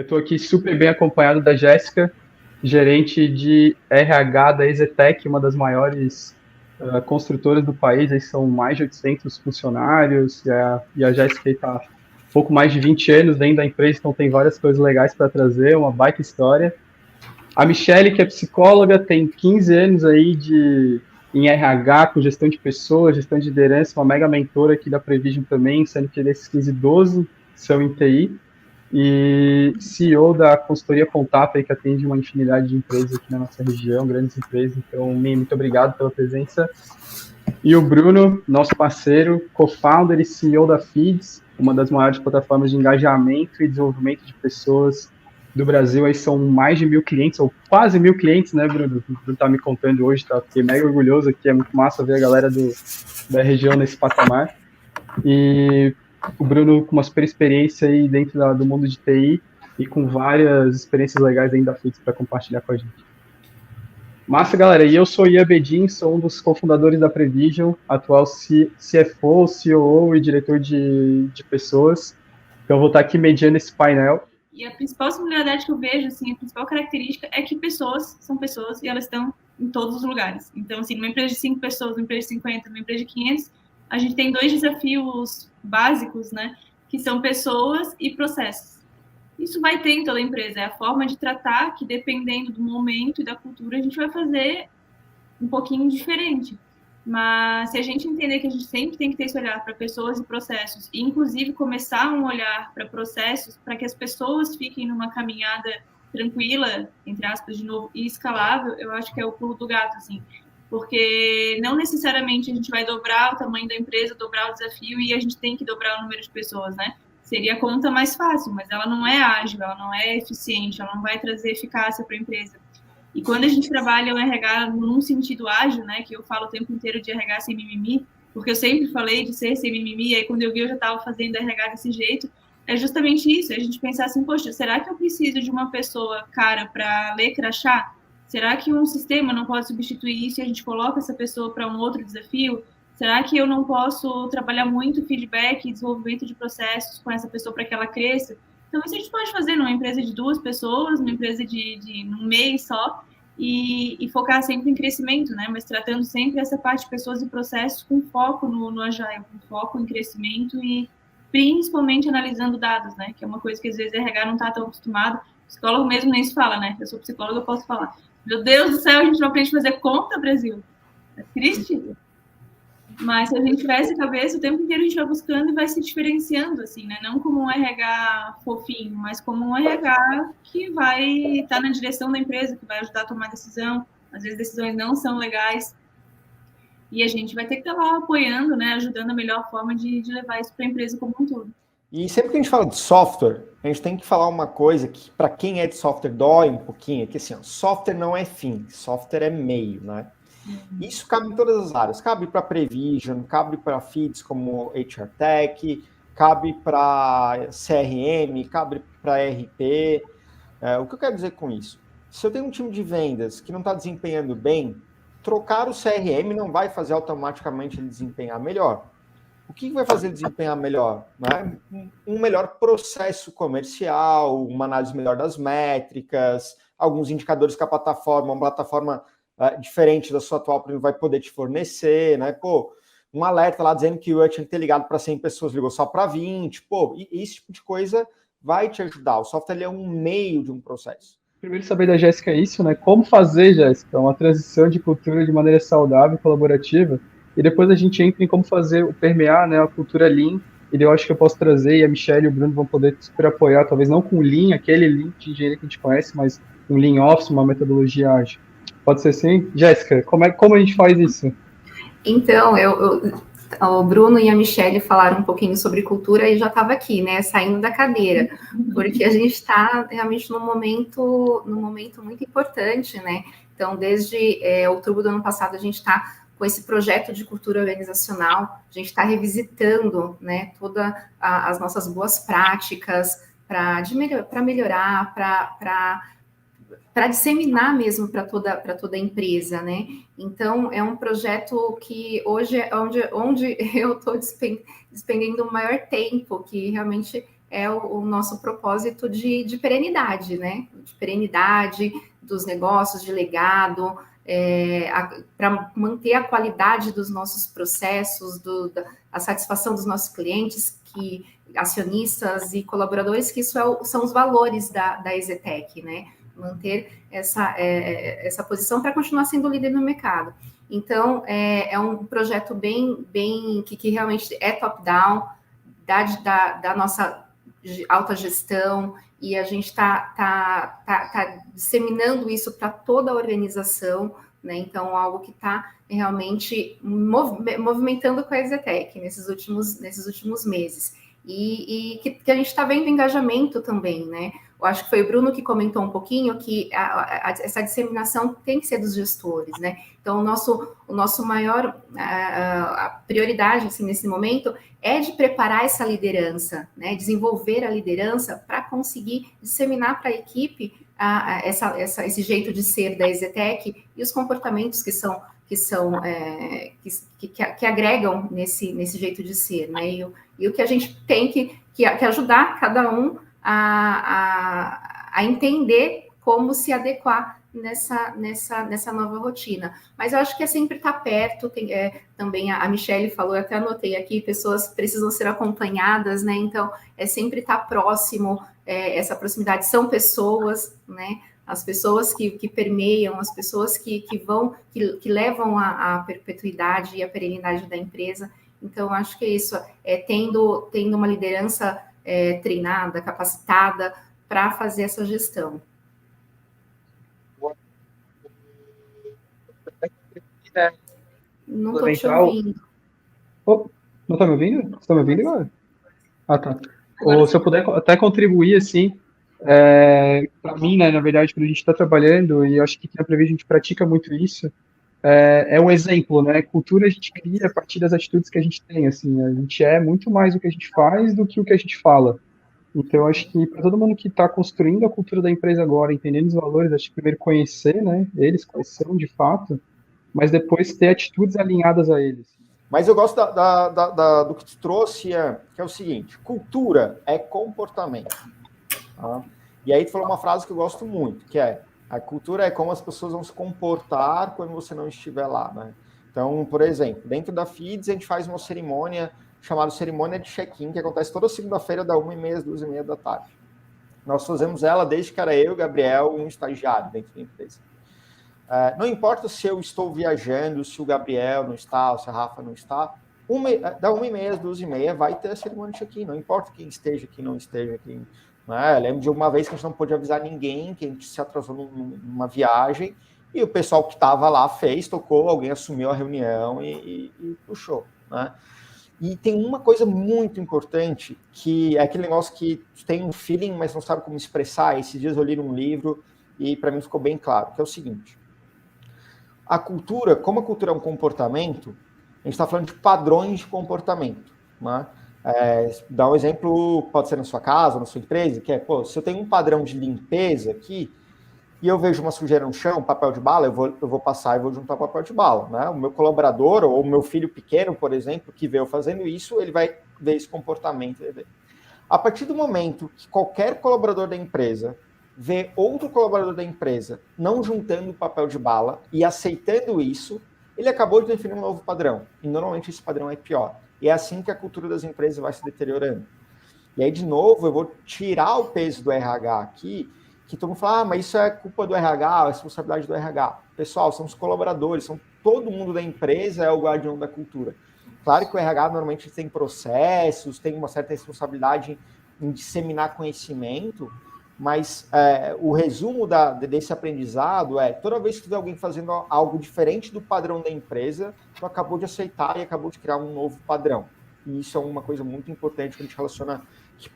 Eu estou aqui super bem acompanhado da Jéssica, gerente de RH da Exetec, uma das maiores construtoras do país. Aí são mais de 800 funcionários, e a Jéssica está pouco mais de 20 anos dentro da empresa, então tem várias coisas legais para trazer, uma baita história. A Michelle, que é psicóloga, tem 15 anos aí em RH, com gestão de pessoas, gestão de liderança, uma mega mentora aqui da Prevision também, sendo que desses 15, 12 são em TI, e CEO da consultoria Contap, aí, que atende uma infinidade de empresas aqui na nossa região, grandes empresas. Então, muito obrigado pela presença. E o Bruno, nosso parceiro, co-founder e CEO da Feeds, uma das maiores plataformas de engajamento e desenvolvimento de pessoas do Brasil. Aí são mais de 1.000 clientes, ou quase 1.000 clientes, né, Bruno? O Bruno tá me contando hoje, tá? Fiquei mega orgulhoso aqui, é muito massa ver a galera da região nesse patamar. E o Bruno com uma super experiência aí dentro do mundo de TI e com várias experiências legais dentro da Feeds para compartilhar com a gente. Massa, galera. E eu sou Ian Bedin, sou um dos cofundadores da Prevision, atual CFO, COO e diretor de pessoas. Então, eu vou estar aqui mediando esse painel. E a principal similaridade que eu vejo, assim, a principal característica é que pessoas são pessoas e elas estão em todos os lugares. Então, assim, numa empresa de 5 pessoas, numa empresa de 50, numa empresa de 500, a gente tem 2 desafios básicos, né, que são pessoas e processos. Isso vai ter em toda a empresa, é a forma de tratar que, dependendo do momento e da cultura, a gente vai fazer um pouquinho diferente. Mas se a gente entender que a gente sempre tem que ter esse olhar para pessoas e processos, e inclusive começar um olhar para processos, para que as pessoas fiquem numa caminhada tranquila, entre aspas, de novo, e escalável, eu acho que é o pulo do gato, assim. Porque não necessariamente a gente vai dobrar o tamanho da empresa, dobrar o desafio, e a gente tem que dobrar o número de pessoas, né? Seria a conta mais fácil, mas ela não é ágil, ela não é eficiente, ela não vai trazer eficácia para a empresa. E quando a gente trabalha o RH num sentido ágil, né, que eu falo o tempo inteiro de RH sem mimimi, porque eu sempre falei de ser sem mimimi, e aí quando eu vi eu já estava fazendo RH desse jeito, é justamente isso, a gente pensar assim, poxa, será que eu preciso de uma pessoa cara para ler crachá? Será que um sistema não pode substituir isso e a gente coloca essa pessoa para um outro desafio? Será que eu não posso trabalhar muito feedback e desenvolvimento de processos com essa pessoa para que ela cresça? Então, isso a gente pode fazer numa empresa de 2 pessoas, numa empresa de num mês só, e focar sempre em crescimento, né? Mas tratando sempre essa parte de pessoas e processos com foco no Agile, com foco em crescimento e principalmente analisando dados, né? Que é uma coisa que às vezes a RH não está tão acostumado. O psicólogo mesmo nem se fala, né? Eu sou psicóloga, eu posso falar. Meu Deus do céu, a gente não aprende a fazer conta, Brasil. É triste. Mas se a gente tiver essa cabeça, o tempo inteiro a gente vai buscando e vai se diferenciando, assim, né? Não como um RH fofinho, mas como um RH que vai estar na direção da empresa, que vai ajudar a tomar decisão. Às vezes decisões não são legais. E a gente vai ter que estar lá apoiando, né? Ajudando a melhor forma de levar isso para a empresa como um todo. E sempre que a gente fala de software, a gente tem que falar uma coisa que, para quem é de software, dói um pouquinho, que assim, ó, software não é fim, software é meio, né? Isso cabe em todas as áreas. Cabe para Prevision, cabe para feeds como HR Tech, cabe para CRM, cabe para RP. O que eu quero dizer com isso? Se eu tenho um time de vendas que não está desempenhando bem, trocar o CRM não vai fazer automaticamente ele desempenhar melhor. O que vai fazer ele desempenhar melhor? Né? Um melhor processo comercial, uma análise melhor das métricas, alguns indicadores que a plataforma, uma plataforma diferente da sua atual vai poder te fornecer, né? Pô, um alerta lá dizendo que eu tinha que ter ligado para 100 pessoas, ligou só para 20. Pô, e esse tipo de coisa vai te ajudar. O software ele é um meio de um processo. Primeiro saber da Jéssica isso, né? Como fazer, Jéssica, uma transição de cultura de maneira saudável e colaborativa, e depois a gente entra em como fazer, permear, né, a cultura Lean, e eu acho que eu posso trazer, e a Michelle e o Bruno vão poder super apoiar, talvez não com o Lean, aquele Lean de engenharia que a gente conhece, mas um Lean Office, uma metodologia ágil. Pode ser assim? Jéssica, como a gente faz isso? Então, o Bruno e a Michelle falaram um pouquinho sobre cultura e já estava aqui, né, saindo da cadeira, porque a gente está realmente num momento muito importante, né? Então, desde outubro do ano passado, a gente está com esse projeto de cultura organizacional, a gente está revisitando, né, todas as nossas boas práticas para melhorar, para disseminar mesmo para toda a empresa, né? Então, é um projeto que hoje é onde eu estou despendendo o maior tempo, que realmente é o nosso propósito de perenidade, né? De perenidade dos negócios, de legado, para manter a qualidade dos nossos processos, a satisfação dos nossos clientes, acionistas e colaboradores, que isso são os valores da EZTEC, né? Manter essa posição para continuar sendo líder no mercado. Então, é um projeto bem que realmente é top-down, da nossa alta gestão, e a gente está disseminando isso para toda a organização, né? Então, algo que está realmente movimentando com a EZTEC nesses últimos meses. E que a gente está vendo engajamento também, né? Eu acho que foi o Bruno que comentou um pouquinho que essa disseminação tem que ser dos gestores, né? Então, o nosso maior a prioridade assim, nesse momento é de preparar essa liderança, né? Desenvolver a liderança para conseguir disseminar para a equipe esse jeito de ser da EZTEC e os comportamentos que agregam nesse jeito de ser, né? E o que a gente tem que ajudar cada um a entender como se adequar nessa nova rotina. Mas eu acho que é sempre estar perto, também a Michelle falou, eu até anotei aqui, pessoas precisam ser acompanhadas, né? Então, é sempre estar próximo, essa proximidade são pessoas, né? As pessoas que permeiam, as pessoas que levam a perpetuidade e a perenidade da empresa. Então, acho que é isso, tendo uma liderança treinada, capacitada para fazer essa gestão. Não estou te ouvindo. Não está me ouvindo? Você está me ouvindo agora? Ah, tá. Ou se eu puder até contribuir, assim, para mim, né, na verdade, quando a gente está trabalhando, e eu acho que aqui na Previ a gente pratica muito isso, é um exemplo, né? Cultura a gente cria a partir das atitudes que a gente tem, assim, a gente é muito mais o que a gente faz do que o que a gente fala. Então, acho que para todo mundo que está construindo a cultura da empresa agora, entendendo os valores, acho que primeiro conhecer, né, eles, quais são de fato, mas depois ter atitudes alinhadas a eles. Mas eu gosto do que tu trouxe, que é o seguinte, cultura é comportamento. Tá? E aí tu falou uma frase que eu gosto muito, que é, a cultura é como as pessoas vão se comportar quando você não estiver lá, né? Então, por exemplo, dentro da FIDS a gente faz uma cerimônia chamada cerimônia de check-in, que acontece toda segunda-feira da 1h30 às 2h30 da tarde. Nós fazemos ela desde que era eu, Gabriel e um estagiário dentro da empresa. Não importa se eu estou viajando, se o Gabriel não está, ou se a Rafa não está, da 1h30 às 2h30 vai ter a cerimônia de check-in, não importa quem esteja aqui, não esteja aqui. Né? Eu lembro de uma vez que a gente não pôde avisar ninguém, que a gente se atrasou numa viagem, e o pessoal que estava lá tocou, alguém assumiu a reunião e puxou, né? E tem uma coisa muito importante, que é aquele negócio que tem um feeling, mas não sabe como expressar. Esses dias eu li um livro e para mim ficou bem claro, que é o seguinte. A cultura, como a cultura é um comportamento, a gente está falando de padrões de comportamento. Né? Dá um exemplo, pode ser na sua casa, na sua empresa, que é, se eu tenho um padrão de limpeza aqui, e eu vejo uma sujeira no chão, papel de bala, eu vou passar e vou juntar papel de bala. Né? O meu colaborador, ou o meu filho pequeno, por exemplo, que vê eu fazendo isso, ele vai ver esse comportamento. A partir do momento que qualquer colaborador da empresa vê outro colaborador da empresa não juntando papel de bala e aceitando isso, ele acabou de definir um novo padrão. E normalmente esse padrão é pior. E é assim que a cultura das empresas vai se deteriorando. E aí, de novo, eu vou tirar o peso do RH aqui, que todo mundo fala, mas isso é culpa do RH, é responsabilidade do RH. Pessoal, são os colaboradores, todo mundo da empresa é o guardião da cultura. Claro que o RH normalmente tem processos, tem uma certa responsabilidade em disseminar conhecimento, mas o resumo desse aprendizado toda vez que tiver alguém fazendo algo diferente do padrão da empresa, tu acabou de aceitar e acabou de criar um novo padrão. E isso é uma coisa muito importante que a gente relaciona que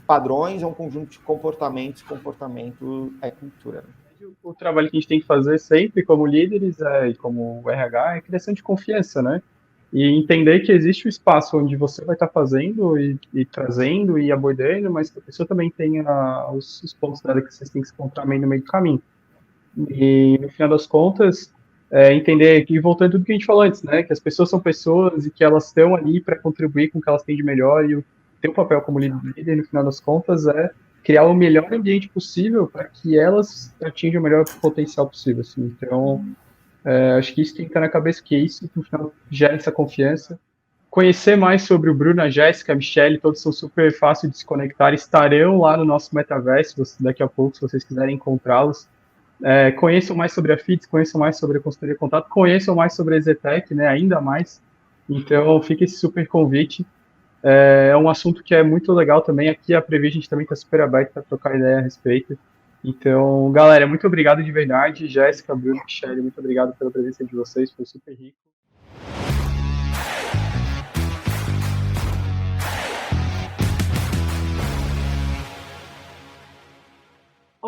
padrões é um conjunto de comportamentos, comportamento é cultura. Né? O trabalho que a gente tem que fazer sempre como líderes e como RH é a criação de confiança, né? E entender que existe um espaço onde você vai estar fazendo e trazendo e abordando, mas que a pessoa também tenha os pontos dela que vocês têm que se encontrar meio no meio do caminho. E, no final das contas, entender, e voltando a tudo que a gente falou antes, né? Que as pessoas são pessoas e que elas estão ali para contribuir com o que elas têm de melhor e teu papel como líder, no final das contas, é criar o melhor ambiente possível para que elas atinjam o melhor potencial possível. Assim. Então, acho que isso tem que estar na cabeça, que é isso que no final gera essa confiança. Conhecer mais sobre o Bruno, a Jéssica, a Michelle, todos são super fáceis de se conectar, estarão lá no nosso metaverso daqui a pouco, se vocês quiserem encontrá-los. Conheçam mais sobre a FITS, conheçam mais sobre a consultoria de contato, conheçam mais sobre a Zetec, né, ainda mais. Então, fica esse super convite. É um assunto que é muito legal também. Aqui a Previ a gente também está super aberto para trocar ideia a respeito. Então, galera, muito obrigado de verdade. Jéssica, Bruno, Michelle, muito obrigado pela presença de vocês, foi super rico.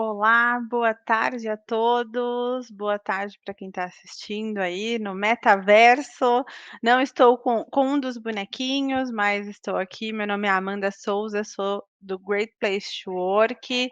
Olá, boa tarde a todos, boa tarde para quem está assistindo aí no metaverso. Não estou com um dos bonequinhos, mas estou aqui. Meu nome é Amanda Souza, sou do Great Place to Work.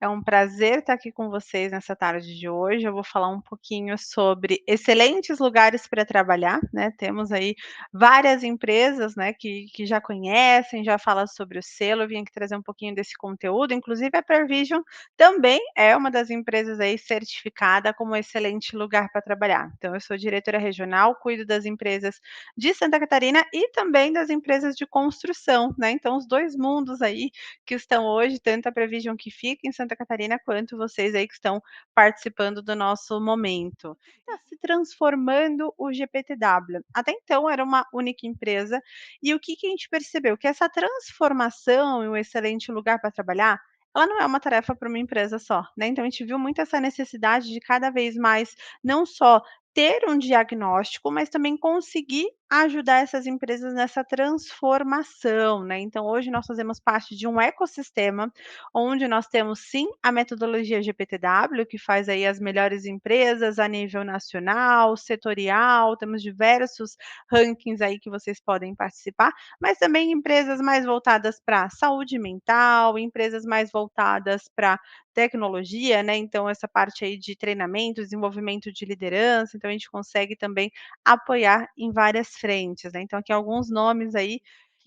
É um prazer estar aqui com vocês nessa tarde de hoje. Eu vou falar um pouquinho sobre excelentes lugares para trabalhar, né? Temos aí várias empresas, né, que já conhecem, já falam sobre o selo. Eu vim aqui trazer um pouquinho desse conteúdo. Inclusive, a Pervision também é uma das empresas aí certificada como excelente lugar para trabalhar. Então, eu sou diretora regional, cuido das empresas de Santa Catarina e também das empresas de construção, né? Então, os dois mundos aí que estão hoje, tanto a Prevision que fica em Santa Catarina, quanto vocês aí que estão participando do nosso momento. Está se transformando o GPTW. Até então era uma única empresa, e o que a gente percebeu? Que essa transformação em um excelente lugar para trabalhar, ela não é uma tarefa para uma empresa só, né? Então a gente viu muito essa necessidade de cada vez mais não só ter um diagnóstico, mas também conseguir ajudar essas empresas nessa transformação, né? Então, hoje nós fazemos parte de um ecossistema onde nós temos sim a metodologia GPTW, que faz aí as melhores empresas a nível nacional, setorial, temos diversos rankings aí que vocês podem participar, mas também empresas mais voltadas para saúde mental, empresas mais voltadas para tecnologia, né? Então, essa parte aí de treinamento, desenvolvimento de liderança, então a gente consegue também apoiar em várias frentes, né? Então, aqui alguns nomes aí.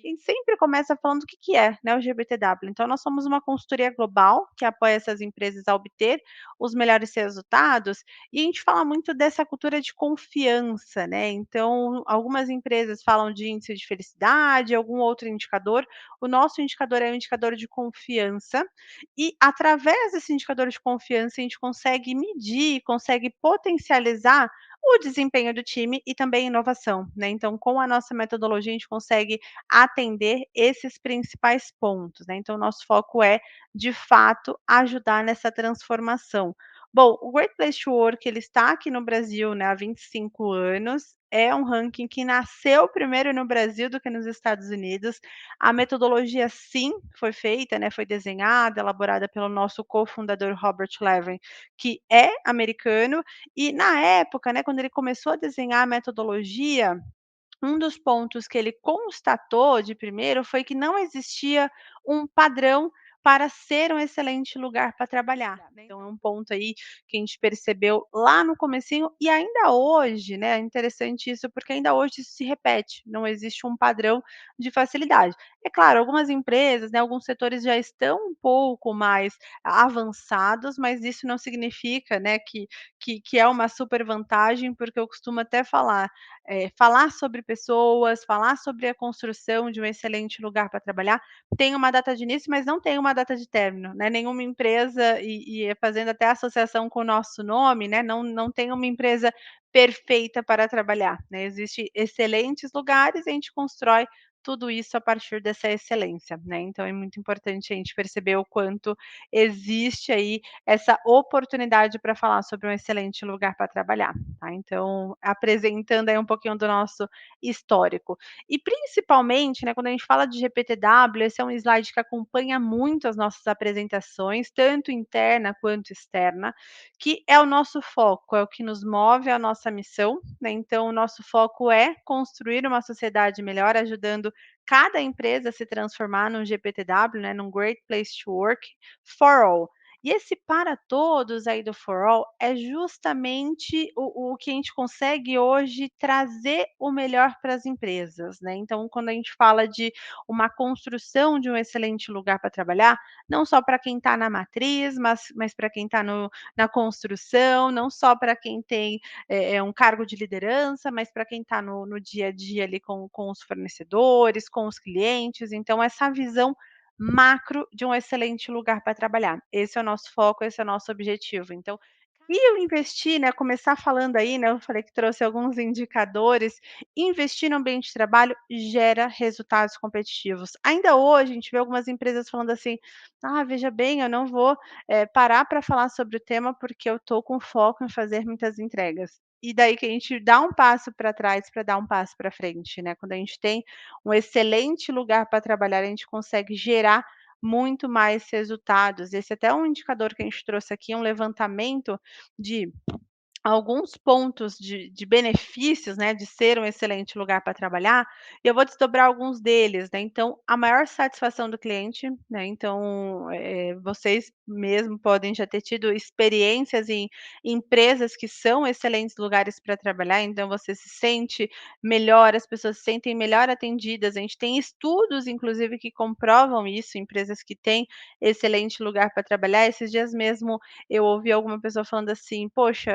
A gente sempre começa falando o que é, né, o GBTW. Então, nós somos uma consultoria global que apoia essas empresas a obter os melhores resultados, e a gente fala muito dessa cultura de confiança, né? Então, algumas empresas falam de índice de felicidade, algum outro indicador. O nosso indicador é um indicador de confiança, e através desse indicador de confiança, a gente consegue medir, consegue potencializar o desempenho do time e também inovação, né? Então, com a nossa metodologia, a gente consegue atender esses principais pontos, né? Então, o nosso foco é, de fato, ajudar nessa transformação. Bom, o Great Place to Work, ele está aqui no Brasil, né, há 25 anos. É um ranking que nasceu primeiro no Brasil do que nos Estados Unidos. A metodologia, sim, foi feita, né, foi desenhada, elaborada pelo nosso cofundador Robert Levin, que é americano, e na época, né, quando ele começou a desenhar a metodologia, um dos pontos que ele constatou de primeiro foi que não existia um padrão para ser um excelente lugar para trabalhar, né. Então é um ponto aí que a gente percebeu lá no comecinho, e ainda hoje, né, é interessante isso, porque ainda hoje isso se repete, não existe um padrão de facilidade. É claro, algumas empresas, né, alguns setores já estão um pouco mais avançados, mas isso não significa, né, que é uma super vantagem, porque eu costumo até falar, falar sobre pessoas, falar sobre a construção de um excelente lugar para trabalhar, tem uma data de início, mas não tem uma data de término, né? Nenhuma empresa, fazendo até associação com o nosso nome, né? Não tem uma empresa perfeita para trabalhar, né? Existem excelentes lugares, e a gente constrói tudo isso a partir dessa excelência, né? Então é muito importante a gente perceber o quanto existe aí essa oportunidade para falar sobre um excelente lugar para trabalhar, tá? Então, apresentando aí um pouquinho do nosso histórico. E principalmente, né, quando a gente fala de GPTW, esse é um slide que acompanha muito as nossas apresentações, tanto interna quanto externa, que é o nosso foco, é o que nos move, é a nossa missão, né? Então, o nosso foco é construir uma sociedade melhor, ajudando cada empresa a se transformar num GPTW, né, num Great Place to Work for All. E esse para todos aí do For All é justamente o que a gente consegue hoje trazer o melhor para as empresas, né. Então, quando a gente fala de uma construção de um excelente lugar para trabalhar, não só para quem está na matriz, mas para quem está na construção, não só para quem tem, um cargo de liderança, mas para quem está no dia a dia ali com os fornecedores, com os clientes. Então essa visão macro de um excelente lugar para trabalhar. Esse é o nosso foco, esse é o nosso objetivo. Então, e eu investir, né, começar falando aí, né, eu falei que trouxe alguns indicadores, investir no ambiente de trabalho gera resultados competitivos. Ainda hoje a gente vê algumas empresas falando assim: "Ah, veja bem, eu não vou, parar para falar sobre o tema, porque eu estou com foco em fazer muitas entregas". E daí que a gente dá um passo para trás para dar um passo para frente, né. Quando a gente tem um excelente lugar para trabalhar, a gente consegue gerar muito mais resultados. Esse até é um indicador que a gente trouxe aqui, um levantamento de alguns pontos de benefícios, né, de ser um excelente lugar para trabalhar, e eu vou desdobrar alguns deles, né. Então, a maior satisfação do cliente, né, então, vocês mesmo podem já ter tido experiências em empresas que são excelentes lugares para trabalhar, então você se sente melhor, as pessoas se sentem melhor atendidas, a gente tem estudos inclusive que comprovam isso, empresas que têm excelente lugar para trabalhar. Esses dias mesmo eu ouvi alguma pessoa falando assim: "Poxa,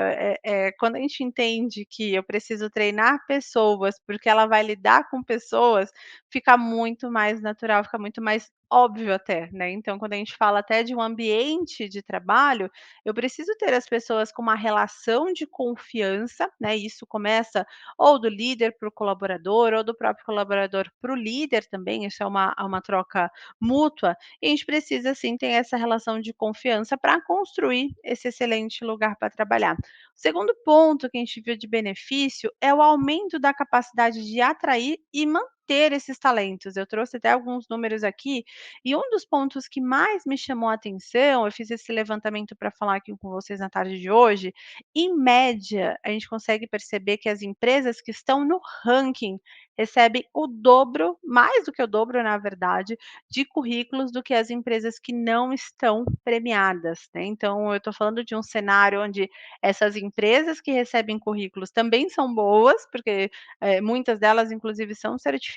quando a gente entende que eu preciso treinar pessoas, porque ela vai lidar com pessoas, fica muito mais natural, fica muito mais óbvio até, né". Então, quando a gente fala até de um ambiente de trabalho, eu preciso ter as pessoas com uma relação de confiança, né, isso começa ou do líder para o colaborador, ou do próprio colaborador para o líder também, isso é uma troca mútua, e a gente precisa sim ter essa relação de confiança para construir esse excelente lugar para trabalhar. O segundo ponto que a gente viu de benefício é o aumento da capacidade de atrair e manter esses talentos. Eu trouxe até alguns números aqui, e um dos pontos que mais me chamou a atenção, eu fiz esse levantamento para falar aqui com vocês na tarde de hoje, em média, a gente consegue perceber que as empresas que estão no ranking recebem o dobro, mais do que o dobro, na verdade, de currículos do que as empresas que não estão premiadas, né. Então eu estou falando de um cenário onde essas empresas que recebem currículos também são boas, porque, muitas delas inclusive são certificadas,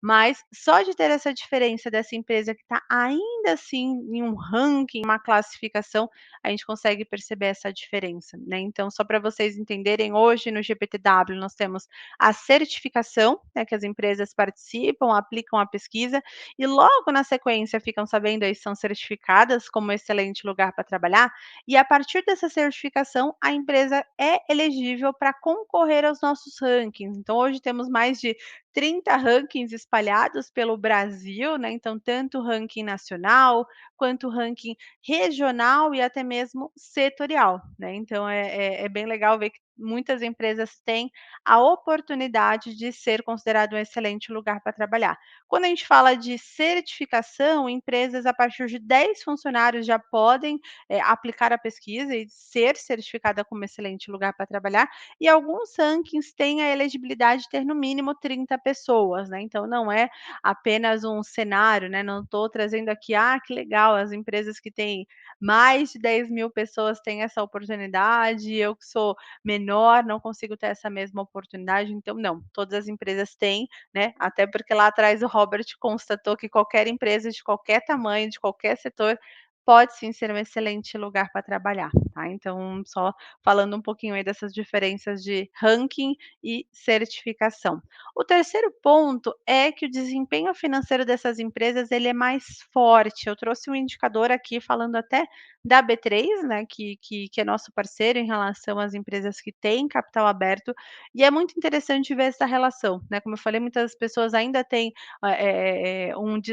mas só de ter essa diferença dessa empresa que está ainda assim em um ranking, uma classificação, a gente consegue perceber essa diferença, né. Então só para vocês entenderem, hoje no GPTW nós temos a certificação, né, que as empresas participam, aplicam a pesquisa, e logo na sequência ficam sabendo aí são certificadas como excelente lugar para trabalhar, e a partir dessa certificação a empresa é elegível para concorrer aos nossos rankings. Então hoje temos mais de 30 rankings espalhados pelo Brasil, né, então tanto ranking nacional, quanto ranking regional e até mesmo setorial, né. Então é bem legal ver que muitas empresas têm a oportunidade de ser considerado um excelente lugar para trabalhar. Quando a gente fala de certificação, empresas a partir de 10 funcionários já podem, aplicar a pesquisa e ser certificada como excelente lugar para trabalhar, e alguns rankings têm a elegibilidade de ter no mínimo 30 pessoas, né, então não é apenas um cenário, né, não estou trazendo aqui: "Ah, que legal, as empresas que têm mais de 10.000 pessoas têm essa oportunidade, eu que sou menor não consigo ter essa mesma oportunidade", então não, todas as empresas têm, né, até porque lá atrás o Robert constatou que qualquer empresa de qualquer tamanho, de qualquer setor, pode sim ser um excelente lugar para trabalhar, tá. Então só falando um pouquinho aí dessas diferenças de ranking e certificação. O terceiro ponto é que o desempenho financeiro dessas empresas, ele é mais forte. Eu trouxe um indicador aqui falando até da B3, né, que é nosso parceiro em relação às empresas que têm capital aberto, e é muito interessante ver essa relação, né, como eu falei, muitas pessoas ainda têm,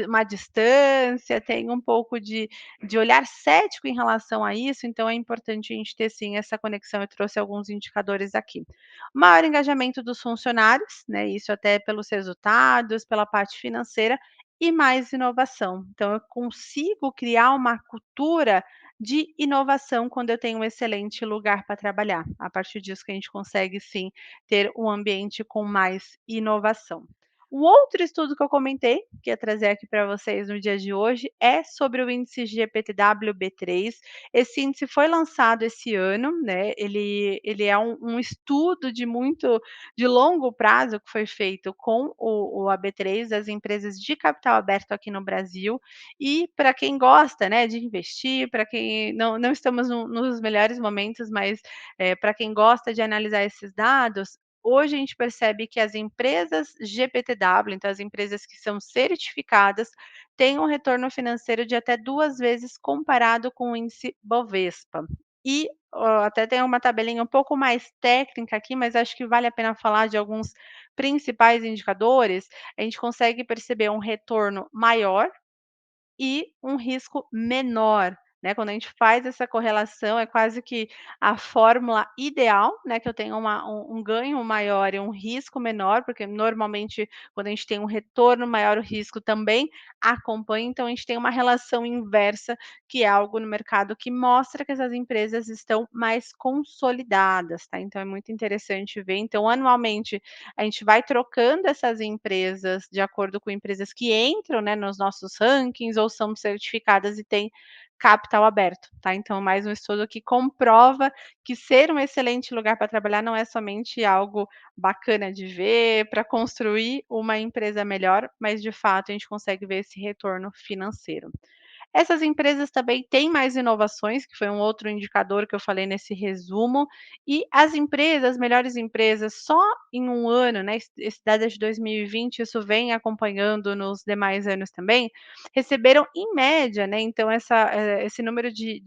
uma distância, têm um pouco de olhar cético em relação a isso, então é importante a gente ter sim essa conexão. Eu trouxe alguns indicadores aqui. Maior engajamento dos funcionários, né, isso até pelos resultados, pela parte financeira, e mais inovação. Então eu consigo criar uma cultura de inovação quando eu tenho um excelente lugar para trabalhar. A partir disso que a gente consegue sim ter um ambiente com mais inovação. Um outro estudo que eu comentei, que ia trazer aqui para vocês no dia de hoje, é sobre o índice GPTW-B3. Esse índice foi lançado esse ano, né? Ele é um estudo de longo prazo que foi feito com o AB3, das empresas de capital aberto aqui no Brasil. E para quem gosta, né, de investir, para quem não estamos nos melhores momentos, mas para quem gosta de analisar esses dados, hoje a gente percebe que as empresas GPTW, então as empresas que são certificadas, têm um retorno financeiro de até 2 vezes comparado com o índice Bovespa. E, até tem uma tabelinha um pouco mais técnica aqui, mas acho que vale a pena falar de alguns principais indicadores. A gente consegue perceber um retorno maior e um risco menor, né, quando a gente faz essa correlação, é quase que a fórmula ideal, né, que eu tenho um ganho maior e um risco menor, porque normalmente quando a gente tem um retorno maior, o risco também acompanha, então a gente tem uma relação inversa, que é algo no mercado que mostra que essas empresas estão mais consolidadas, tá, então é muito interessante ver. Então anualmente a gente vai trocando essas empresas de acordo com empresas que entram, né, nos nossos rankings ou são certificadas e têm capital aberto, tá? Então, mais um estudo que comprova que ser um excelente lugar para trabalhar não é somente algo bacana de ver, para construir uma empresa melhor, mas de fato a gente consegue ver esse retorno financeiro. Essas empresas também têm mais inovações, que foi um outro indicador que eu falei nesse resumo, e as empresas, as melhores empresas, só em um ano, né, esse dado é de 2020, isso vem acompanhando nos demais anos também, receberam em média, né, então esse número de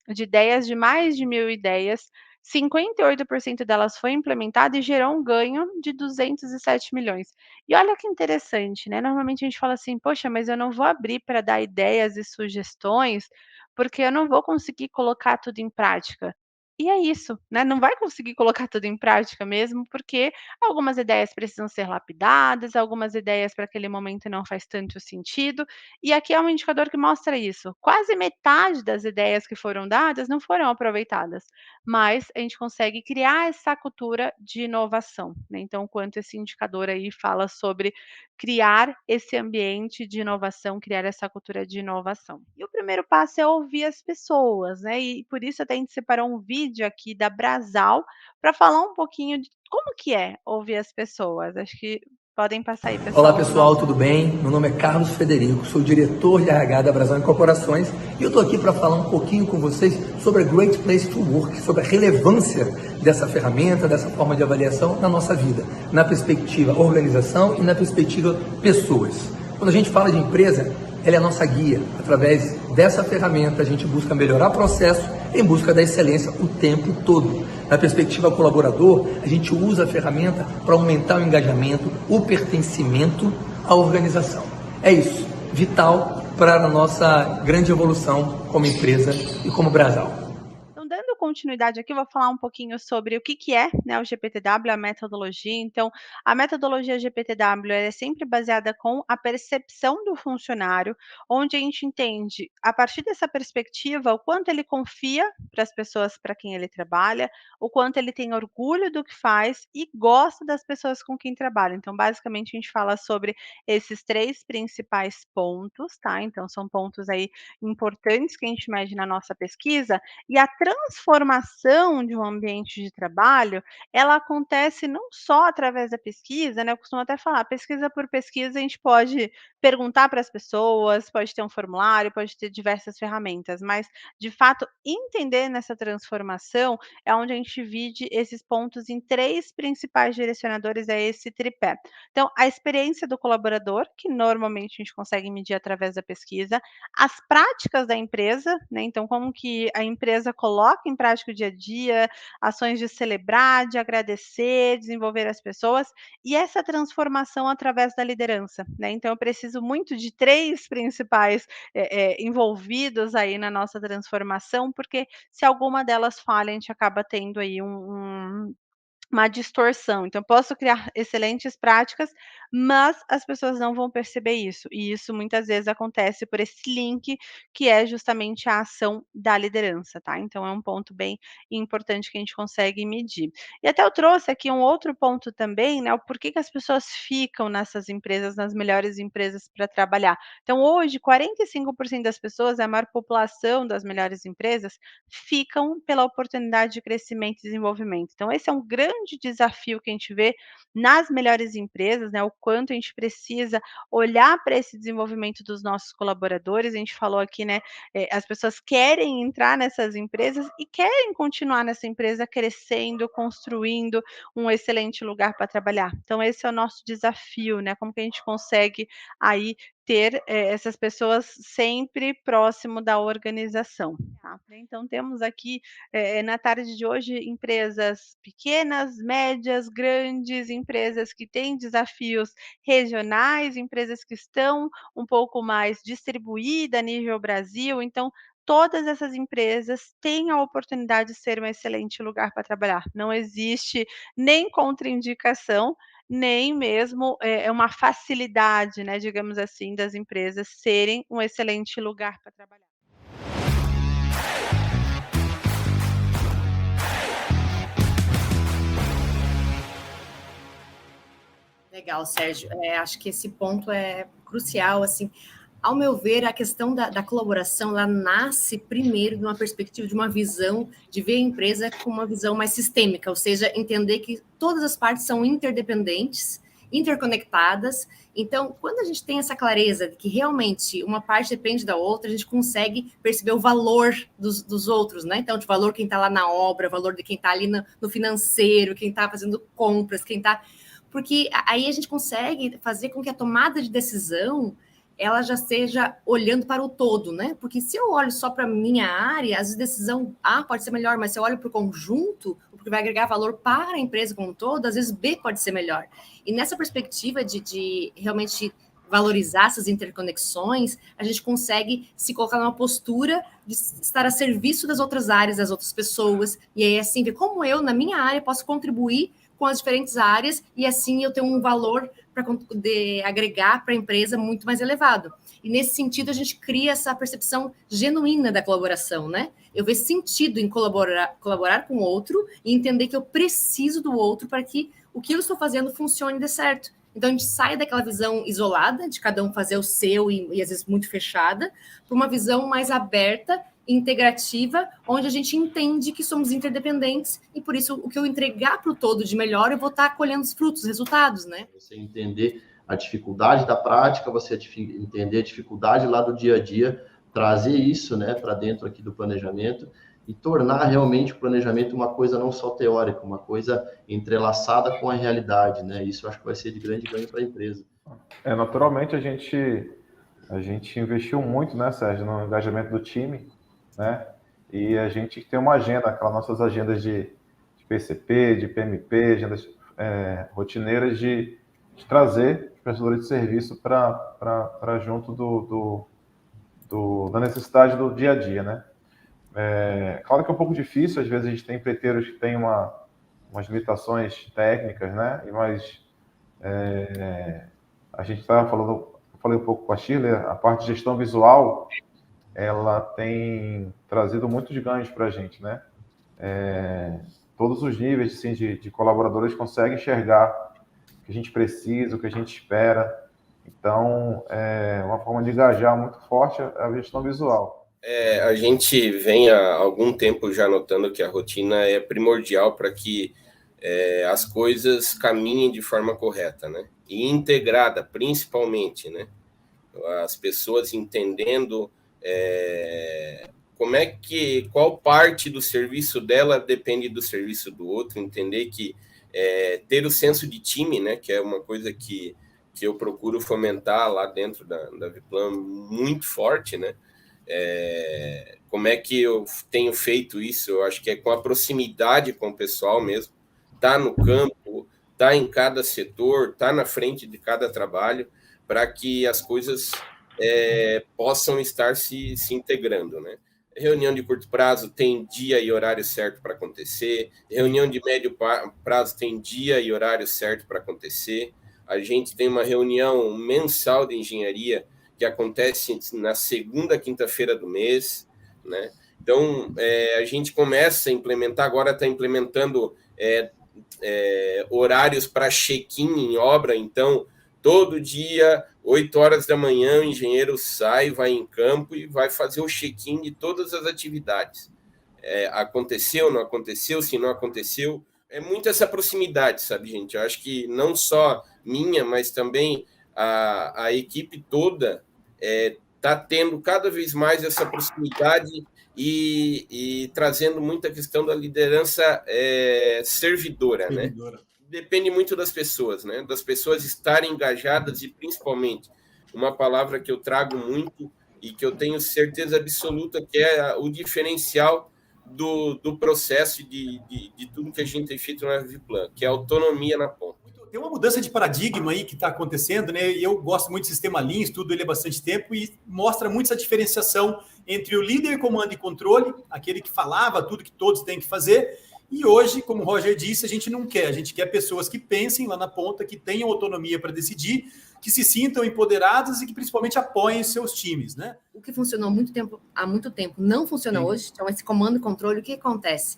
ideias, de mais de 1.000 ideias, 58% delas foi implementada e gerou um ganho de 207 milhões. E olha que interessante, né, normalmente a gente fala assim: "Poxa, mas eu não vou abrir para dar ideias e sugestões, porque eu não vou conseguir colocar tudo em prática". E é isso, né, não vai conseguir colocar tudo em prática mesmo, porque algumas ideias precisam ser lapidadas, algumas ideias para aquele momento não faz tanto sentido, e aqui é um indicador que mostra isso. Quase metade das ideias que foram dadas não foram aproveitadas, mas a gente consegue criar essa cultura de inovação, né. Então, o quanto esse indicador aí fala sobre criar esse ambiente de inovação, criar essa cultura de inovação. E o primeiro passo é ouvir as pessoas, né, e por isso até a gente separou um vídeo aqui da Brasal, para falar um pouquinho de como que é ouvir as pessoas. Acho que podem passar aí, Olá pessoal, o pessoal, nosso tudo bem? Meu nome é Carlos Frederico, sou diretor de RH da Brasão Incorporações e eu estou aqui para falar um pouquinho com vocês sobre a Great Place to Work, sobre a relevância dessa ferramenta, dessa forma de avaliação na nossa vida, na perspectiva organização e na perspectiva pessoas. Quando a gente fala de empresa, ela é a nossa guia. Através dessa ferramenta, a gente busca melhorar processo em busca da excelência o tempo todo. Na perspectiva colaborador, a gente usa a ferramenta para aumentar o engajamento, o pertencimento à organização. É isso, vital para a nossa grande evolução como empresa e como Brasal. Então, dando continuidade aqui, eu vou falar um pouquinho sobre o que que é, né, o GPTW, a metodologia. Então, a metodologia GPTW ela é sempre baseada com a percepção do funcionário, onde a gente entende, a partir dessa perspectiva, o quanto ele confia para as pessoas para quem ele trabalha, o quanto ele tem orgulho do que faz e gosta das pessoas com quem trabalha. Então, basicamente, a gente fala sobre esses três principais pontos, tá? Então, são pontos aí importantes que a gente mede na nossa pesquisa, e a transformação de um ambiente de trabalho, ela acontece não só através da pesquisa, né, eu costumo até falar, pesquisa por pesquisa, a gente pode perguntar para as pessoas, pode ter um formulário, pode ter diversas ferramentas, mas, de fato, entender nessa transformação é onde a gente divide esses pontos em 3 principais direcionadores, é esse tripé. Então, a experiência do colaborador, que normalmente a gente consegue medir através da pesquisa, as práticas da empresa, né, então como que a empresa coloca em prática o dia a dia, ações de celebrar, de agradecer, desenvolver as pessoas, e essa transformação através da liderança, né. Então eu preciso muito de 3 principais, envolvidos aí na nossa transformação, porque se alguma delas falha, a gente acaba tendo aí uma distorção. Então, eu posso criar excelentes práticas, mas as pessoas não vão perceber isso. E isso muitas vezes acontece por esse link, que é justamente a ação da liderança, tá? Então, é um ponto bem importante que a gente consegue medir. E até eu trouxe aqui um outro ponto também, né? O porquê que as pessoas ficam nessas empresas, nas melhores empresas para trabalhar. Então, hoje, 45% das pessoas, a maior população das melhores empresas, ficam pela oportunidade de crescimento e desenvolvimento. Então, esse é um grande desafio que a gente vê nas melhores empresas, né? O quanto a gente precisa olhar para esse desenvolvimento dos nossos colaboradores. A gente falou aqui, né? As pessoas querem entrar nessas empresas e querem continuar nessa empresa crescendo, construindo um excelente lugar para trabalhar. Então, esse é o nosso desafio, né? Como que a gente consegue aí ter essas pessoas sempre próximo da organização, tá? Então, temos aqui na tarde de hoje, empresas pequenas, médias, grandes, empresas que têm desafios regionais, empresas que estão um pouco mais distribuídas a nível Brasil. Então, todas essas empresas têm a oportunidade de ser um excelente lugar para trabalhar. Não existe nem contraindicação, nem mesmo uma facilidade, né, digamos assim, das empresas serem um excelente lugar para trabalhar. Legal, Sérgio. Acho que esse ponto é crucial. Assim, ao meu ver, a questão da colaboração, ela nasce primeiro de uma perspectiva, de uma visão, de ver a empresa com uma visão mais sistêmica, ou seja, entender que todas as partes são interdependentes, interconectadas. Então, quando a gente tem essa clareza de que realmente uma parte depende da outra, a gente consegue perceber o valor dos outros, né? Então, o valor de quem está lá na obra, o valor de quem está ali no financeiro, quem está fazendo compras, quem está... Porque aí a gente consegue fazer com que a tomada de decisão ela já seja olhando para o todo, né? Porque se eu olho só para a minha área, às vezes a decisão A pode ser melhor, mas se eu olho para o conjunto, o que vai agregar valor para a empresa como um todo, às vezes B pode ser melhor. E nessa perspectiva de realmente valorizar essas interconexões, a gente consegue se colocar numa postura de estar a serviço das outras áreas, das outras pessoas, e aí assim, ver como eu, na minha área, posso contribuir com as diferentes áreas, e assim eu tenho um valor para poder agregar para a empresa muito mais elevado. E nesse sentido, a gente cria essa percepção genuína da colaboração, né? Eu vejo sentido em colaborar com o outro e entender que eu preciso do outro para que o que eu estou fazendo funcione e dê certo. Então, a gente sai daquela visão isolada, de cada um fazer o seu e às vezes muito fechada, para uma visão mais aberta, integrativa, onde a gente entende que somos interdependentes e, por isso, o que eu entregar para o todo de melhor, eu vou estar colhendo os frutos, os resultados, né? Você entender a dificuldade da prática, você entender a dificuldade lá do dia a dia, trazer isso, né, para dentro aqui do planejamento e tornar realmente o planejamento uma coisa não só teórica, uma coisa entrelaçada com a realidade, né? Isso eu acho que vai ser de grande ganho para a empresa. Naturalmente, a gente investiu muito, né, Sérgio, no engajamento do time, né? E a gente tem uma agenda, aquelas nossas agendas de PCP, de PMP, agendas rotineiras de trazer os prestadores de serviço para junto da necessidade do dia a dia, né? Claro que é um pouco difícil, às vezes a gente tem empreiteiros que têm umas limitações técnicas, né? Mas a gente estava falando, eu falei um pouco com a Shirley, a parte de gestão visual, ela tem trazido muitos ganhos para a gente, né? Todos os níveis assim, de colaboradores conseguem enxergar o que a gente precisa, o que a gente espera. Então, uma forma de engajar muito forte a gestão visual. A gente vem há algum tempo já notando que a rotina é primordial para que as coisas caminhem de forma correta, né? E integrada, principalmente, né? As pessoas entendendo qual parte do serviço dela depende do serviço do outro, entender que ter o senso de time, né, que é uma coisa que eu procuro fomentar lá dentro da Viplan muito forte, né? Como é que eu tenho feito isso? Eu acho que é com a proximidade com o pessoal mesmo, tá no campo, tá em cada setor, tá na frente de cada trabalho, para que as coisas possam estar se integrando, né? Reunião de curto prazo tem dia e horário certo para acontecer. Reunião de médio prazo tem dia e horário certo para acontecer. A gente tem uma reunião mensal de engenharia que acontece na segunda quinta-feira do mês, né? Então, a gente começa a implementar, agora está implementando horários para check-in em obra. Então, todo dia, 8 horas da manhã, o engenheiro sai, vai em campo e vai fazer o check-in de todas as atividades. Aconteceu, não aconteceu, se não aconteceu. É muito essa proximidade, sabe, gente? Eu acho que não só minha, mas também a equipe toda está tendo cada vez mais essa proximidade e trazendo muita questão da liderança servidora, né? Depende muito das pessoas, né? Das pessoas estarem engajadas e, principalmente, uma palavra que eu trago muito e que eu tenho certeza absoluta que é o diferencial do processo de tudo que a gente tem feito na Viplan, que é a autonomia na ponta. Tem uma mudança de paradigma aí que está acontecendo, né? E eu gosto muito do sistema Lean, estudo ele há bastante tempo e mostra muito essa diferenciação entre o líder comando e controle, aquele que falava tudo que todos têm que fazer, e hoje, como o Roger disse, a gente não quer. A gente quer pessoas que pensem lá na ponta, que tenham autonomia para decidir, que se sintam empoderadas e que principalmente apoiem seus times, né? O que funcionou há muito tempo não funciona hoje. Então, esse comando e controle, o que acontece?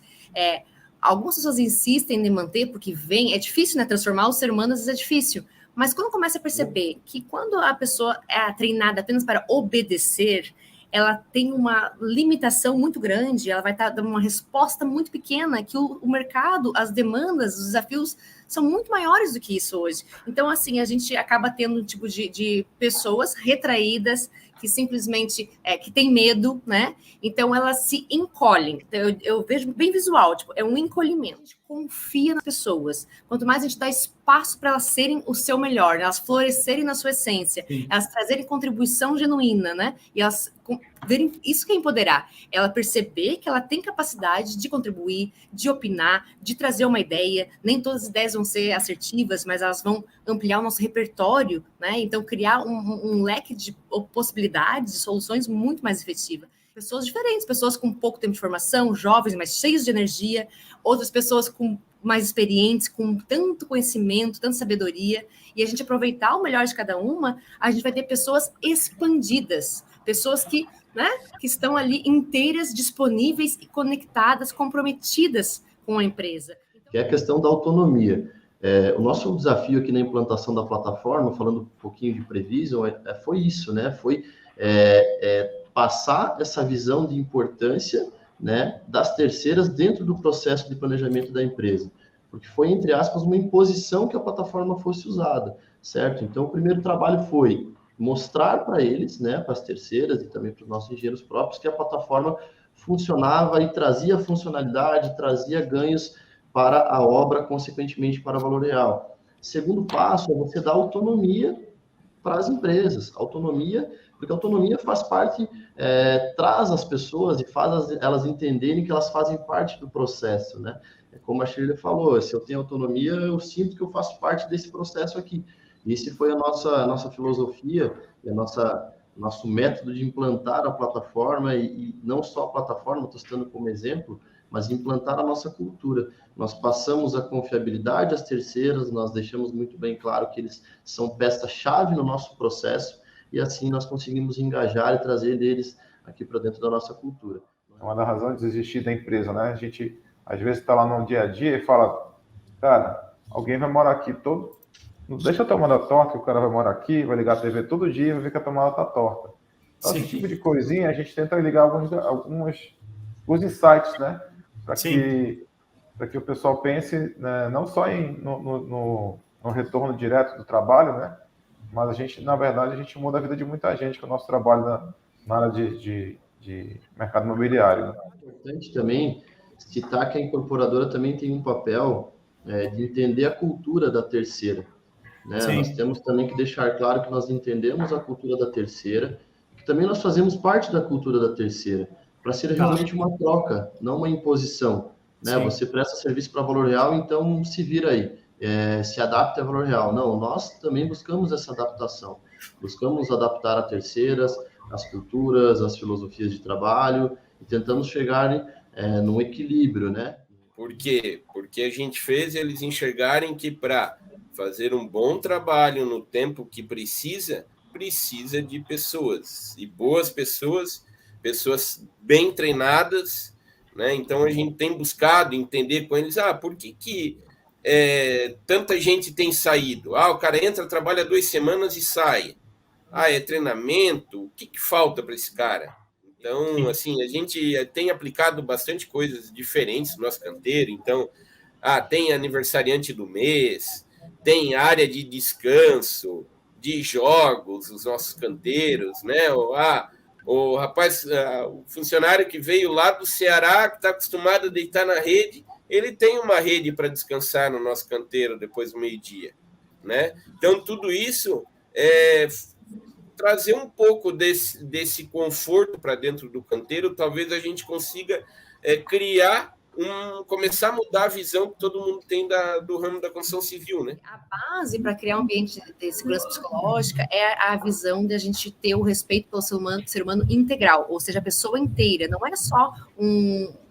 Algumas pessoas insistem em manter, porque é difícil, né? Transformar o ser humano, às vezes é difícil. Mas quando começa a perceber que quando a pessoa é treinada apenas para obedecer, ela tem uma limitação muito grande, ela vai estar dando uma resposta muito pequena, que o mercado, as demandas, os desafios são muito maiores do que isso hoje. Então, assim, a gente acaba tendo um tipo de pessoas retraídas, que simplesmente que tem medo, né? Então elas se encolhem. Então, eu vejo bem visual, tipo, é um encolhimento. A gente confia nas pessoas. Quanto mais a gente dá espaço para elas serem o seu melhor, elas florescerem na sua essência, elas trazerem contribuição genuína, né? E elas verem isso que é empoderar. Ela perceber que ela tem capacidade de contribuir, de opinar, de trazer uma ideia. Nem todas as ideias vão ser assertivas, mas elas vão ampliar o nosso repertório, né? Então, criar um leque de possibilidades, de soluções muito mais efetivas. Pessoas diferentes, pessoas com pouco tempo de formação, jovens, mas cheios de energia, outras pessoas com mais experientes, com tanto conhecimento, tanta sabedoria, e a gente aproveitar o melhor de cada uma, a gente vai ter pessoas expandidas, pessoas que estão ali inteiras, disponíveis e conectadas, comprometidas com a empresa. Que é a questão da autonomia. O nosso desafio aqui na implantação da plataforma, falando um pouquinho de Prevision, foi isso, né? Foi passar essa visão de importância, né, das terceiras dentro do processo de planejamento da empresa. Porque foi, entre aspas, uma imposição que a plataforma fosse usada, certo? Então, o primeiro trabalho foi mostrar para eles, né, para as terceiras e também para os nossos engenheiros próprios, que a plataforma funcionava e trazia funcionalidade, trazia ganhos para a obra, consequentemente para o valor real. Segundo passo é você dar autonomia para as empresas. Autonomia, porque a autonomia faz parte, traz as pessoas e faz elas entenderem que elas fazem parte do processo, né? Como a Shirley falou, se eu tenho autonomia, eu sinto que eu faço parte desse processo aqui. Esse foi a nossa filosofia, nosso método de implantar a plataforma, e não só a plataforma, estou citando como exemplo, mas implantar a nossa cultura. Nós passamos a confiabilidade às terceiras, nós deixamos muito bem claro que eles são peça-chave no nosso processo, e assim nós conseguimos engajar e trazer eles aqui para dentro da nossa cultura. É uma das razões de existir da empresa, né? A gente, às vezes, está lá no dia a dia e fala, cara, alguém vai morar aqui todo... Não deixa a tomada torta, que o cara vai morar aqui, vai ligar a TV todo dia e vai ver que a tomada está torta. Então, esse tipo de coisinha, a gente tenta ligar alguns insights, né? Para que o pessoal pense, né, não só no retorno direto do trabalho, né? Mas a gente, na verdade, a gente muda a vida de muita gente com o nosso trabalho na área de mercado imobiliário. Né? É importante também citar que a incorporadora também tem um papel de entender a cultura da terceira. Né? Nós temos também que deixar claro que nós entendemos a cultura da terceira, que também nós fazemos parte da cultura da terceira, para ser realmente uma troca, não uma imposição. Né? Você presta serviço para valor real, então se vira aí. Se adapta a valor real. Não, nós também buscamos essa adaptação. Buscamos adaptar a terceiras, as culturas, as filosofias de trabalho, e tentamos chegar num equilíbrio, né? Por quê? Porque a gente fez eles enxergarem que para fazer um bom trabalho no tempo que precisa de pessoas, e boas pessoas, pessoas bem treinadas, né? Então a gente tem buscado entender com eles, por que tanta gente tem saído? O cara entra, trabalha 2 semanas e sai. É treinamento? O que falta para esse cara? Então, assim, a gente tem aplicado bastante coisas diferentes no nosso canteiro. Então, tem aniversariante do mês, tem área de descanso, de jogos, os nossos canteiros, né? O rapaz, o funcionário que veio lá do Ceará, que está acostumado a deitar na rede, ele tem uma rede para descansar no nosso canteiro depois do meio-dia, né? Então, tudo isso trazer um pouco desse conforto para dentro do canteiro, talvez a gente consiga começar a mudar a visão que todo mundo tem do ramo da construção civil, né? A base para criar um ambiente de segurança psicológica é a visão de a gente ter o respeito pelo ser humano integral, ou seja, a pessoa inteira. Não é só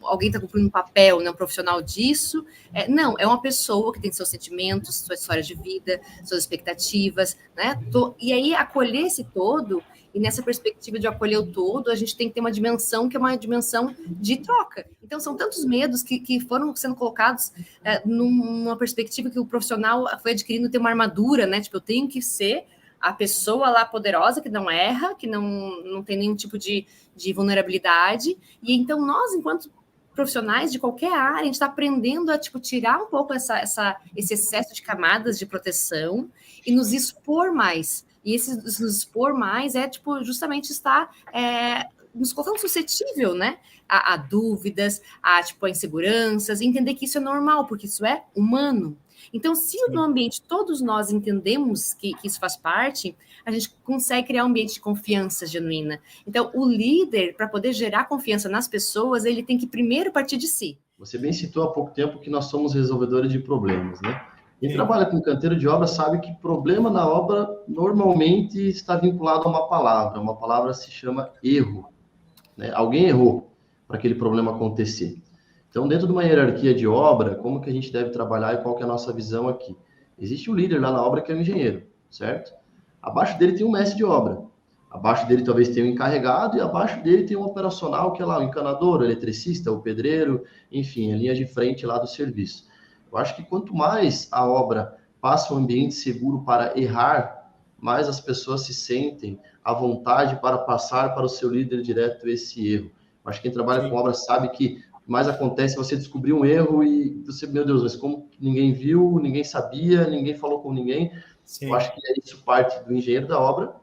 alguém está cumprindo um papel, né, um profissional disso. Não, é uma pessoa que tem seus sentimentos, sua história de vida, suas expectativas, né? E aí acolher esse todo. E nessa perspectiva de acolher o todo, a gente tem que ter uma dimensão que é uma dimensão de troca. Então, são tantos medos que foram sendo colocados numa perspectiva que o profissional foi adquirindo ter uma armadura, né? Tipo, eu tenho que ser a pessoa lá poderosa, que não erra, que não tem nenhum tipo de vulnerabilidade. E então, nós, enquanto profissionais de qualquer área, a gente está aprendendo a tirar um pouco esse excesso de camadas de proteção e nos expor mais. E esse nos expor mais justamente estar nos colocando suscetível, né? A dúvidas, a inseguranças, e entender que isso é normal, porque isso é humano. Então, se no ambiente todos nós entendemos que isso faz parte, a gente consegue criar um ambiente de confiança genuína. Então, o líder, para poder gerar confiança nas pessoas, ele tem que primeiro partir de si. Você bem citou há pouco tempo que nós somos resolvedores de problemas, né? Quem trabalha com canteiro de obra sabe que problema na obra normalmente está vinculado a uma palavra se chama erro, né? Alguém errou para aquele problema acontecer. Então, dentro de uma hierarquia de obra, como que a gente deve trabalhar e qual que é a nossa visão aqui? Existe um líder lá na obra que é o engenheiro, certo? Abaixo dele tem um mestre de obra, abaixo dele talvez tenha um encarregado e abaixo dele tem um operacional que é lá o encanador, o eletricista, o pedreiro, enfim, a linha de frente lá do serviço. Eu acho que quanto mais a obra passa um ambiente seguro para errar, mais as pessoas se sentem à vontade para passar para o seu líder direto esse erro. Eu acho que quem trabalha com obra sabe que o que mais acontece é você descobrir um erro e você, meu Deus, mas como ninguém viu, ninguém sabia, ninguém falou com ninguém. Sim. Eu acho que isso parte do engenheiro da obra,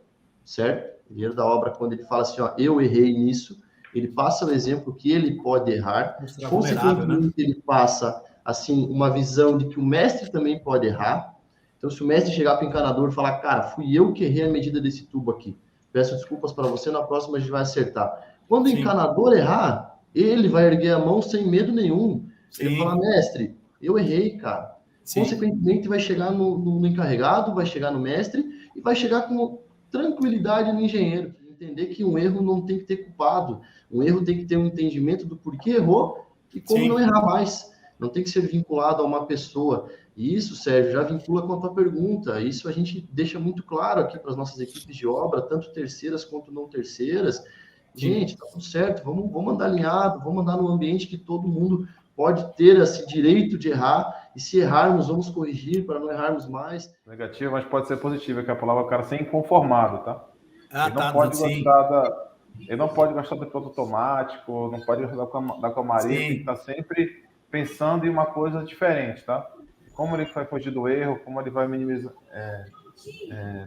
certo? O engenheiro da obra, quando ele fala assim, eu errei nisso, ele passa o exemplo que ele pode errar, consequentemente, né? Ele passa assim, uma visão de que o mestre também pode errar. Então, se o mestre chegar para o encanador e falar, cara, fui eu que errei a medida desse tubo aqui, peço desculpas para você, na próxima a gente vai acertar. Quando o encanador errar, ele vai erguer a mão sem medo nenhum. Ele vai falar, mestre, eu errei, cara. Sim. Consequentemente, vai chegar no encarregado, vai chegar no mestre e vai chegar com tranquilidade no engenheiro. Entender que um erro não tem que ter culpado. Um erro tem que ter um entendimento do porquê errou e como não errar mais. Não tem que ser vinculado a uma pessoa. E isso, Sérgio, já vincula com a tua pergunta. Isso a gente deixa muito claro aqui para as nossas equipes de obra, tanto terceiras quanto não terceiras. Gente, tá tudo certo, vamos andar alinhado, vamos andar num ambiente que todo mundo pode ter esse direito de errar, e se errarmos, vamos corrigir para não errarmos mais. Negativo, mas pode ser positivo, que a palavra é o cara ser inconformado, tá? Ele não pode gostar do piloto automático, não pode gostar da calmaria, tem que estar sempre pensando em uma coisa diferente, tá? Como ele vai fugir do erro, como ele vai minimizar,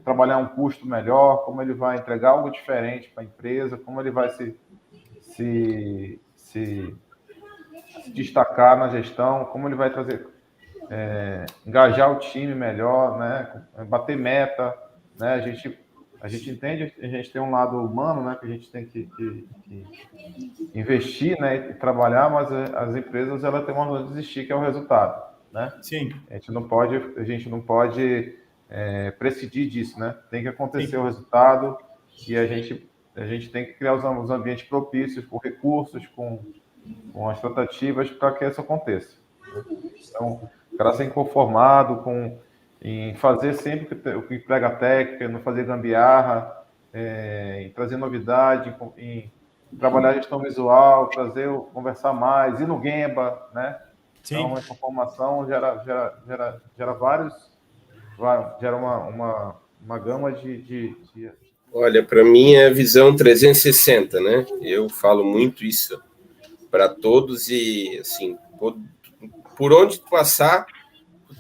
trabalhar um custo melhor, como ele vai entregar algo diferente para a empresa, como ele vai se destacar na gestão, como ele vai trazer, engajar o time melhor, né? Bater meta, né? A gente entende, a gente tem um lado humano, né? Que a gente tem que investir, né? E trabalhar, mas as empresas elas têm uma razão de existir, que é o resultado, né? Sim. A gente não pode prescindir disso, né? Tem que acontecer o resultado e a gente a gente tem que criar os ambientes propícios, com recursos, com as tratativas para que isso aconteça. Então, o cara ser inconformado em fazer sempre o que emprega a técnica, não fazer gambiarra, em trazer novidade, em trabalhar a gestão visual, conversar mais, ir no Gemba, né? Sim. Então, essa formação gera uma gama de... Olha, para mim é a visão 360, né? Eu falo muito isso para todos e, assim, por onde tu passar, tu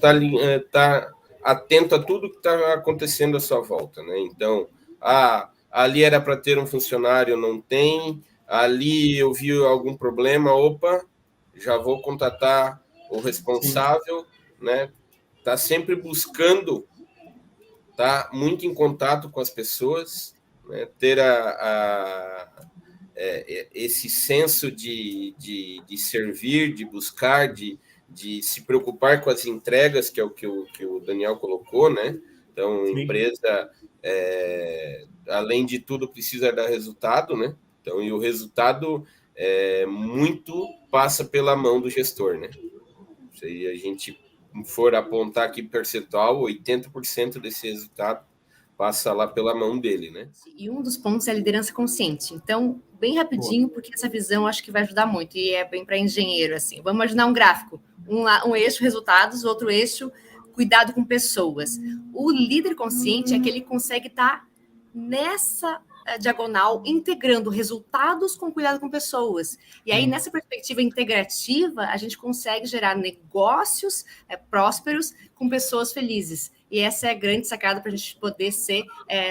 tá atento a tudo que está acontecendo à sua volta, né? Então, ali era para ter um funcionário, não tem, ali eu vi algum problema, opa, já vou contatar o responsável, né? Tá sempre buscando, tá muito em contato com as pessoas, né? Ter esse senso de servir, de buscar, de se preocupar com as entregas, que é o que o Daniel colocou, né? Então, a empresa, além de tudo, precisa dar resultado, né? Então, e o resultado muito passa pela mão do gestor, né? Se a gente for apontar aqui percentual, 80% desse resultado passa lá pela mão dele, né? E um dos pontos é a liderança consciente. Então, bem rapidinho, porque essa visão acho que vai ajudar muito, e é bem para engenheiro, assim. Vamos imaginar um gráfico, um eixo resultados, outro eixo cuidado com pessoas. O líder consciente é que ele consegue estar nessa diagonal, integrando resultados com cuidado com pessoas. E aí, nessa perspectiva integrativa, a gente consegue gerar negócios prósperos com pessoas felizes. E essa é a grande sacada para a gente poder ser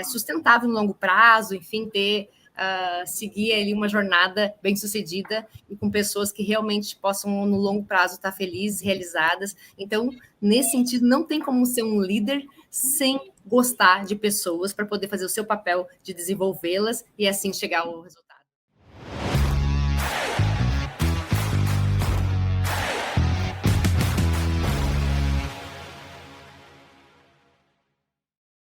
sustentável no longo prazo, enfim, seguir ali uma jornada bem sucedida e com pessoas que realmente possam, no longo prazo, estar felizes, realizadas. Então, nesse sentido, não tem como ser um líder sem gostar de pessoas para poder fazer o seu papel de desenvolvê-las e assim chegar ao resultado.